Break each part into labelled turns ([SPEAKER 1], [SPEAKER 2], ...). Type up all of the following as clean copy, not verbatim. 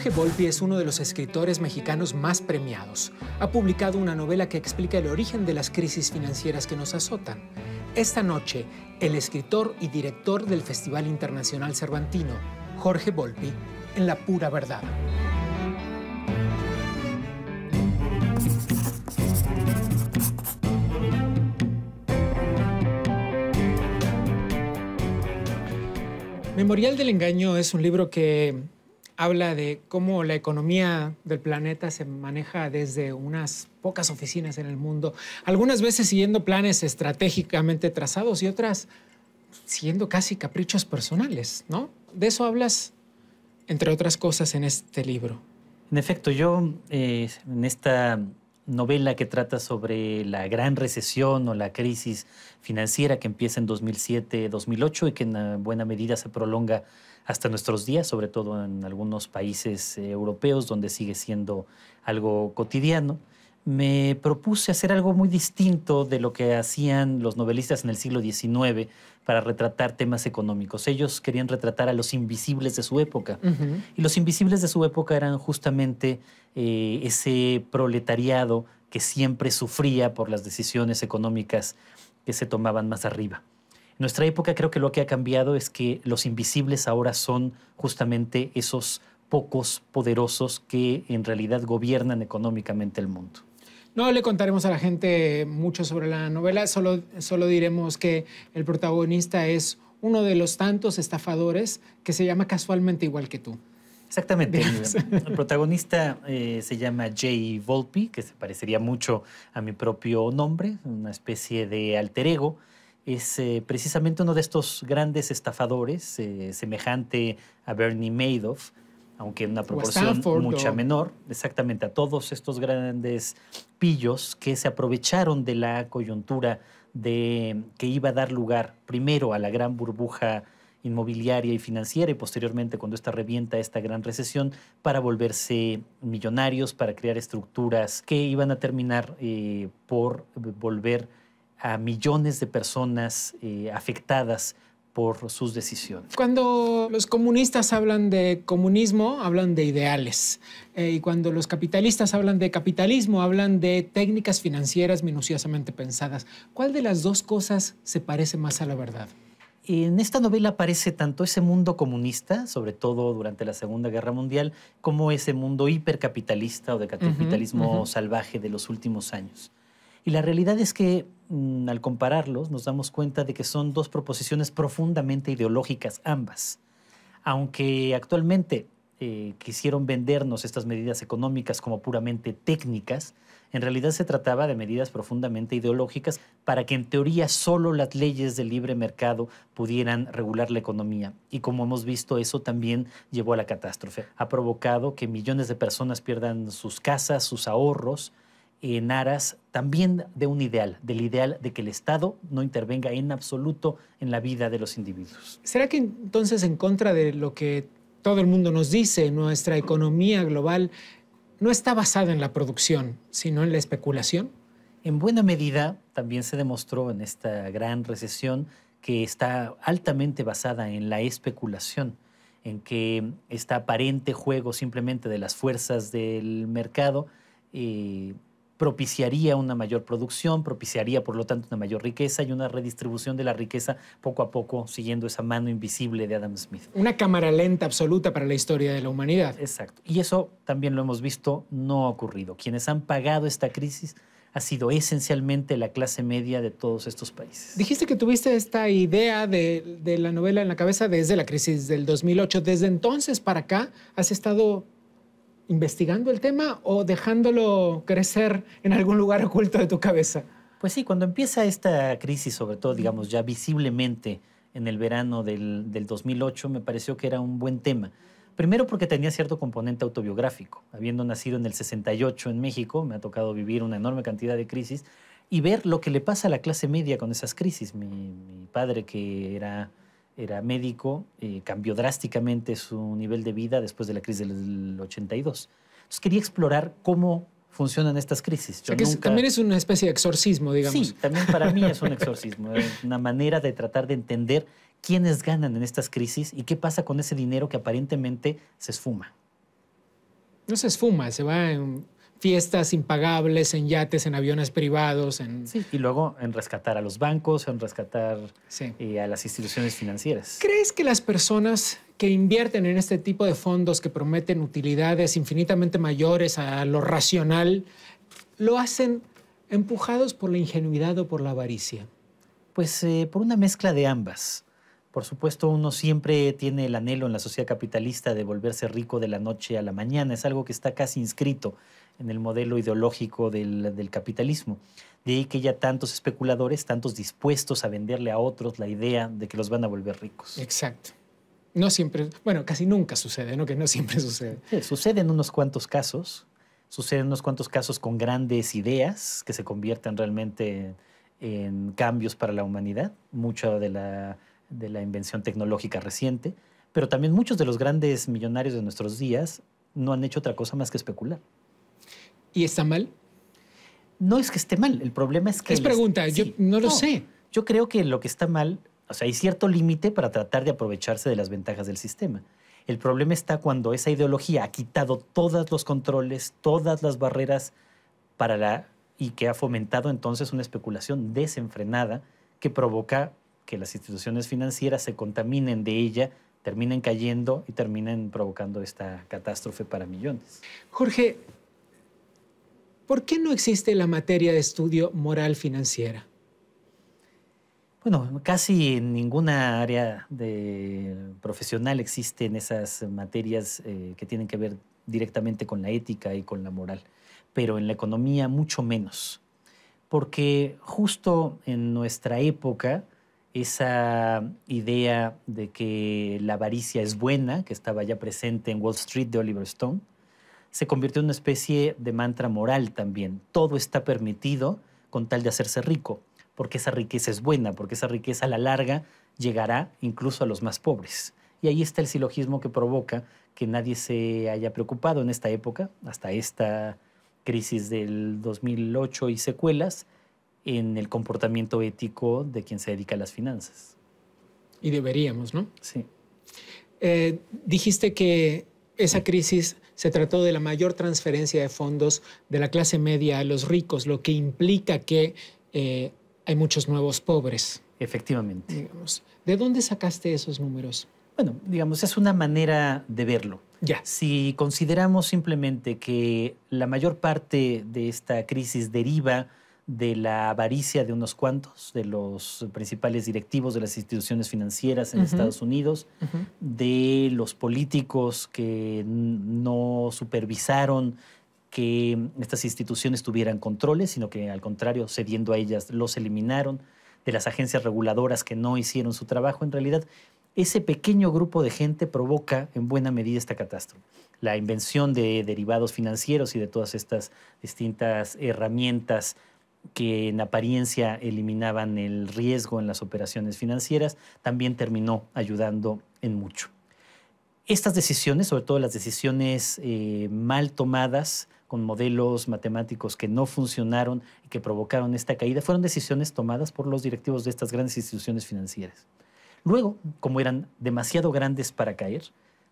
[SPEAKER 1] Jorge Volpi es uno de los escritores mexicanos más premiados. Ha publicado una novela que explica el origen de las crisis financieras que nos azotan. Esta noche, el escritor y director del Festival Internacional Cervantino, Jorge Volpi, en La Pura Verdad. Memorial del Engaño es un libro que habla de cómo la economía del planeta se maneja desde unas pocas oficinas en el mundo, algunas veces siguiendo planes estratégicamente trazados y otras siguiendo casi caprichos personales, ¿no? De eso hablas, entre otras cosas, en este libro.
[SPEAKER 2] En efecto, yo en esta novela que trata sobre la gran recesión o la crisis financiera que empieza en 2007-2008 y que en buena medida se prolonga hasta nuestros días, sobre todo en algunos países europeos donde sigue siendo algo cotidiano, me propuse hacer algo muy distinto de lo que hacían los novelistas en el siglo XIX para retratar temas económicos. Ellos querían retratar a los invisibles de su época. Y los invisibles de su época eran justamente ese proletariado que siempre sufría por las decisiones económicas que se tomaban más arriba. En nuestra época creo que lo que ha cambiado es que los invisibles ahora son justamente esos pocos poderosos que en realidad gobiernan económicamente el mundo.
[SPEAKER 1] No le contaremos a la gente mucho sobre la novela, solo diremos que el protagonista es uno de los tantos estafadores que se llama casualmente igual que tú.
[SPEAKER 2] Exactamente. El protagonista se llama Jay Volpi, que se parecería mucho a mi propio nombre, una especie de alter ego. Es precisamente uno de estos grandes estafadores, semejante a Bernie Madoff, aunque en una proporción mucha menor, exactamente, a todos estos grandes pillos que se aprovecharon de la coyuntura que iba a dar lugar primero a la gran burbuja inmobiliaria y financiera y posteriormente cuando esta revienta esta gran recesión para volverse millonarios, para crear estructuras que iban a terminar por volver a millones de personas afectadas por sus decisiones.
[SPEAKER 1] Cuando los comunistas hablan de comunismo, hablan de ideales. Y cuando los capitalistas hablan de capitalismo, hablan de técnicas financieras minuciosamente pensadas. ¿Cuál de las dos cosas se parece más a la verdad?
[SPEAKER 2] En esta novela aparece tanto ese mundo comunista, sobre todo durante la Segunda Guerra Mundial, como ese mundo hipercapitalista o de capitalismo salvaje de los últimos años. Y la realidad es que al compararlos nos damos cuenta de que son dos proposiciones profundamente ideológicas ambas. Aunque actualmente quisieron vendernos estas medidas económicas como puramente técnicas, en realidad se trataba de medidas profundamente ideológicas para que en teoría solo las leyes del libre mercado pudieran regular la economía. Y como hemos visto, eso también llevó a la catástrofe. Ha provocado que millones de personas pierdan sus casas, sus ahorros, en aras también de un ideal, del ideal de que el Estado no intervenga en absoluto en la vida de los individuos.
[SPEAKER 1] ¿Será que entonces, en contra de lo que todo el mundo nos dice, nuestra economía global no está basada en la producción, sino en la especulación?
[SPEAKER 2] En buena medida también se demostró en esta gran recesión que está altamente basada en la especulación, en que este aparente juego simplemente de las fuerzas del mercado propiciaría una mayor producción, propiciaría por lo tanto una mayor riqueza y una redistribución de la riqueza poco a poco siguiendo esa mano invisible de Adam Smith.
[SPEAKER 1] Una cámara lenta absoluta para la historia de la humanidad.
[SPEAKER 2] Exacto. Y eso también lo hemos visto, no ha ocurrido. Quienes han pagado esta crisis ha sido esencialmente la clase media de todos estos países.
[SPEAKER 1] Dijiste que tuviste esta idea de la novela en la cabeza desde la crisis del 2008. ¿Desde entonces para acá has estado investigando el tema o dejándolo crecer en algún lugar oculto de tu cabeza?
[SPEAKER 2] Pues sí, cuando empieza esta crisis, sobre todo, digamos, ya visiblemente en el verano del 2008, me pareció que era un buen tema. Primero porque tenía cierto componente autobiográfico. Habiendo nacido en el 68 en México, me ha tocado vivir una enorme cantidad de crisis y ver lo que le pasa a la clase media con esas crisis. Mi padre, que era médico, cambió drásticamente su nivel de vida después de la crisis del 82. Entonces quería explorar cómo funcionan estas crisis.
[SPEAKER 1] También es una especie de exorcismo, digamos.
[SPEAKER 2] Sí, también para mí es un exorcismo. Es una manera de tratar de entender quiénes ganan en estas crisis y qué pasa con ese dinero que aparentemente se esfuma.
[SPEAKER 1] No se esfuma, se va en fiestas impagables, en yates, en aviones privados.
[SPEAKER 2] Sí, y luego en rescatar a los bancos, en rescatar
[SPEAKER 1] Sí.
[SPEAKER 2] a las instituciones financieras.
[SPEAKER 1] ¿Crees que las personas que invierten en este tipo de fondos que prometen utilidades infinitamente mayores a lo racional, lo hacen empujados por la ingenuidad o por la avaricia?
[SPEAKER 2] Pues por una mezcla de ambas. Por supuesto, uno siempre tiene el anhelo en la sociedad capitalista de volverse rico de la noche a la mañana. Es algo que está casi inscrito en el modelo ideológico del capitalismo. De ahí que haya tantos especuladores, tantos dispuestos a venderle a otros la idea de que los van a volver ricos.
[SPEAKER 1] Exacto. No siempre, bueno, casi nunca sucede, ¿no? Que no siempre sucede.
[SPEAKER 2] Sí, sucede en unos cuantos casos. Suceden unos cuantos casos con grandes ideas que se convierten realmente en cambios para la humanidad. Mucha de la invención tecnológica reciente. Pero también muchos de los grandes millonarios de nuestros días no han hecho otra cosa más que especular.
[SPEAKER 1] ¿Y está mal?
[SPEAKER 2] No es que esté mal, el problema es que...
[SPEAKER 1] Es pregunta, yo no lo sé.
[SPEAKER 2] Yo creo que lo que está mal, o sea, hay cierto límite para tratar de aprovecharse de las ventajas del sistema. El problema está cuando esa ideología ha quitado todos los controles, todas las barreras y que ha fomentado entonces una especulación desenfrenada que provoca que las instituciones financieras se contaminen de ella, terminen cayendo y terminen provocando esta catástrofe para millones.
[SPEAKER 1] Jorge, ¿por qué no existe la materia de estudio moral financiera?
[SPEAKER 2] Bueno, casi en ninguna área profesional existen esas materias que tienen que ver directamente con la ética y con la moral, pero en la economía mucho menos, porque justo en nuestra época esa idea de que la avaricia es buena, que estaba ya presente en Wall Street de Oliver Stone, se convirtió en una especie de mantra moral también. Todo está permitido con tal de hacerse rico, porque esa riqueza es buena, porque esa riqueza a la larga llegará incluso a los más pobres. Y ahí está el silogismo que provoca que nadie se haya preocupado en esta época, hasta esta crisis del 2008 y secuelas, en el comportamiento ético de quien se dedica a las finanzas.
[SPEAKER 1] Y deberíamos, ¿no?
[SPEAKER 2] Sí.
[SPEAKER 1] Dijiste que esa crisis se trató de la mayor transferencia de fondos de la clase media a los ricos, lo que implica que hay muchos nuevos pobres.
[SPEAKER 2] Efectivamente.
[SPEAKER 1] Digamos. ¿De dónde sacaste esos números?
[SPEAKER 2] Bueno, digamos, es una manera de verlo.
[SPEAKER 1] Ya.
[SPEAKER 2] Si consideramos simplemente que la mayor parte de esta crisis deriva de la avaricia de unos cuantos, de los principales directivos de las instituciones financieras en Estados Unidos, de los políticos que no supervisaron que estas instituciones tuvieran controles, sino que al contrario, cediendo a ellas, los eliminaron, de las agencias reguladoras que no hicieron su trabajo, en realidad ese pequeño grupo de gente provoca en buena medida esta catástrofe. La invención de derivados financieros y de todas estas distintas herramientas que en apariencia eliminaban el riesgo en las operaciones financieras, también terminó ayudando en mucho. Estas decisiones, sobre todo las decisiones mal tomadas, con modelos matemáticos que no funcionaron y que provocaron esta caída, fueron decisiones tomadas por los directivos de estas grandes instituciones financieras. Luego, como eran demasiado grandes para caer,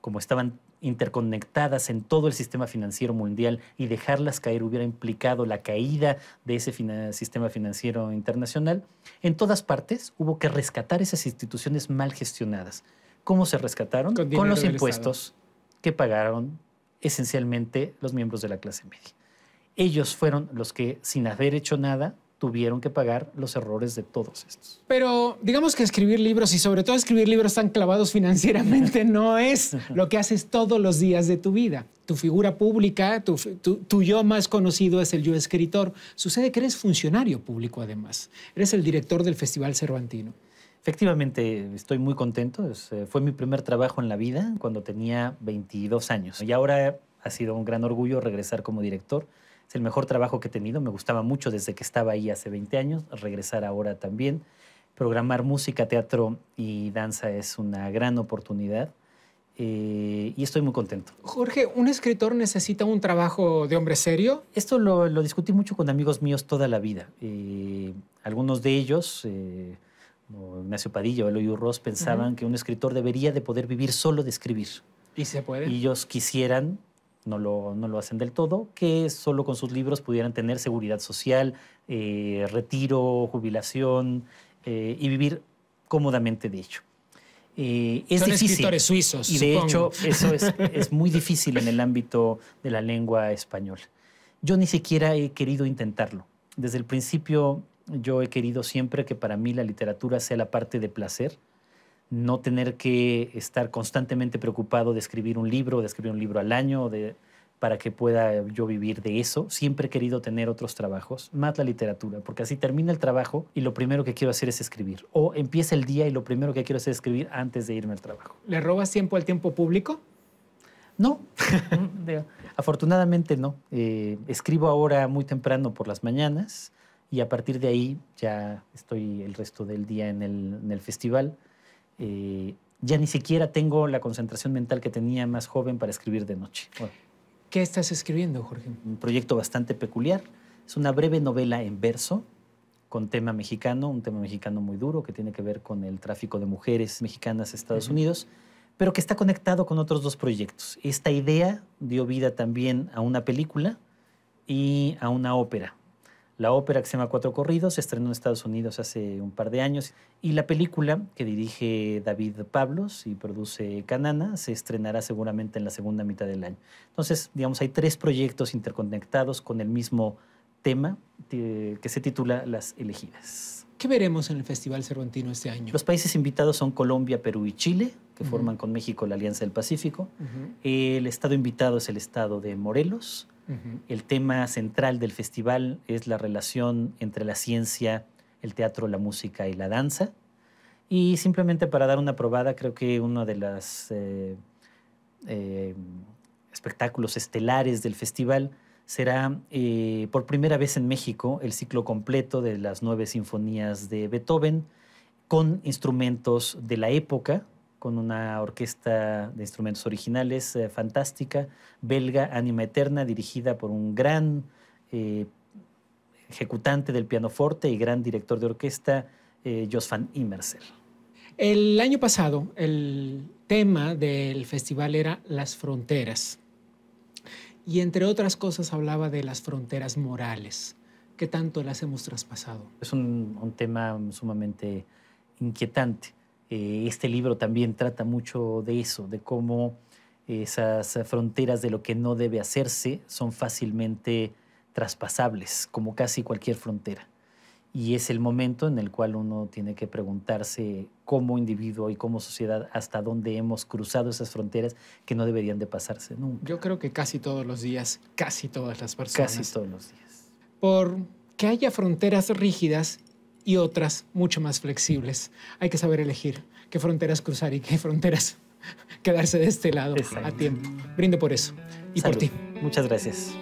[SPEAKER 2] como estaban interconectadas en todo el sistema financiero mundial y dejarlas caer hubiera implicado la caída de ese sistema financiero internacional, en todas partes hubo que rescatar esas instituciones mal gestionadas. ¿Cómo se rescataron? Con los impuestos que pagaron esencialmente los miembros de la clase media. Ellos fueron los que, sin haber hecho nada, tuvieron que pagar los errores de todos estos.
[SPEAKER 1] Pero digamos que escribir libros y sobre todo escribir libros tan clavados financieramente no es lo que haces todos los días de tu vida. Tu figura pública, tu yo más conocido es el yo escritor. Sucede que eres funcionario público además. Eres el director del Festival Cervantino.
[SPEAKER 2] Efectivamente, estoy muy contento. Fue mi primer trabajo en la vida cuando tenía 22 años. Y ahora ha sido un gran orgullo regresar como director. Es el mejor trabajo que he tenido. Me gustaba mucho desde que estaba ahí hace 20 años. Regresar ahora también. Programar música, teatro y danza es una gran oportunidad. Y estoy muy contento.
[SPEAKER 1] Jorge, ¿un escritor necesita un trabajo de hombre serio?
[SPEAKER 2] Esto lo discutí mucho con amigos míos toda la vida. Algunos de ellos, como Ignacio Padilla o Eloy Urroz, pensaban que un escritor debería de poder vivir solo de escribir.
[SPEAKER 1] ¿Y se puede?
[SPEAKER 2] Y ellos quisieran no lo hacen del todo, que solo con sus libros pudieran tener seguridad social, retiro, jubilación y vivir cómodamente de ello. Es
[SPEAKER 1] Son
[SPEAKER 2] difícil.
[SPEAKER 1] Escritores suizos,
[SPEAKER 2] y de
[SPEAKER 1] supongo.
[SPEAKER 2] hecho eso es muy difícil en el ámbito de la lengua española. Yo ni siquiera he querido intentarlo. Desde el principio yo he querido siempre que para mí la literatura sea la parte de placer, no tener que estar constantemente preocupado de escribir un libro al año, para que pueda yo vivir de eso. Siempre he querido tener otros trabajos, más la literatura, porque así termina el trabajo y lo primero que quiero hacer es escribir. O empieza el día y lo primero que quiero hacer es escribir antes de irme al trabajo.
[SPEAKER 1] ¿Le robas tiempo al tiempo público?
[SPEAKER 2] No, afortunadamente no. Escribo ahora muy temprano por las mañanas y a partir de ahí ya estoy el resto del día en el festival. Ya ni siquiera tengo la concentración mental que tenía más joven para escribir de noche. Bueno,
[SPEAKER 1] ¿Qué estás escribiendo, Jorge?
[SPEAKER 2] un proyecto bastante peculiar. Es una breve novela en verso con tema mexicano, un tema mexicano muy duro que tiene que ver con el tráfico de mujeres mexicanas a Estados Unidos, pero que está conectado con otros dos proyectos. Esta idea dio vida también a una película y a una ópera. La ópera, que se llama Cuatro Corridos, se estrenó en Estados Unidos hace un par de años, y la película, que dirige David Pablos y produce Canana, se estrenará seguramente en la segunda mitad del año. Entonces, digamos, hay 3 proyectos interconectados con el mismo tema que se titula Las Elegidas.
[SPEAKER 1] ¿Qué veremos en el Festival Cervantino este año?
[SPEAKER 2] Los países invitados son Colombia, Perú y Chile, que forman con México la Alianza del Pacífico. El estado invitado es el estado de Morelos. El tema central del festival es la relación entre la ciencia, el teatro, la música y la danza. Y simplemente para dar una probada, creo que uno de los espectáculos estelares del festival será por primera vez en México el ciclo completo de las 9 sinfonías de Beethoven con instrumentos de la época, con una orquesta de instrumentos originales fantástica, belga, Ánima Eterna, dirigida por un gran ejecutante del pianoforte y gran director de orquesta, Jos van Immersel.
[SPEAKER 1] El año pasado, el tema del festival era las fronteras. Y entre otras cosas hablaba de las fronteras morales. ¿Qué tanto las hemos traspasado?
[SPEAKER 2] Es un tema sumamente inquietante. Este libro también trata mucho de eso, de cómo esas fronteras de lo que no debe hacerse son fácilmente traspasables, como casi cualquier frontera. Y es el momento en el cual uno tiene que preguntarse como individuo y como sociedad hasta dónde hemos cruzado esas fronteras que no deberían de pasarse nunca.
[SPEAKER 1] Yo creo que casi todos los días, casi todas las personas.
[SPEAKER 2] Casi todos los días.
[SPEAKER 1] Por que haya fronteras rígidas y otras mucho más flexibles. Hay que saber elegir qué fronteras cruzar y qué fronteras quedarse de este lado. Exacto. A tiempo. Brindo por eso y
[SPEAKER 2] Salud.
[SPEAKER 1] por ti.
[SPEAKER 2] Muchas gracias.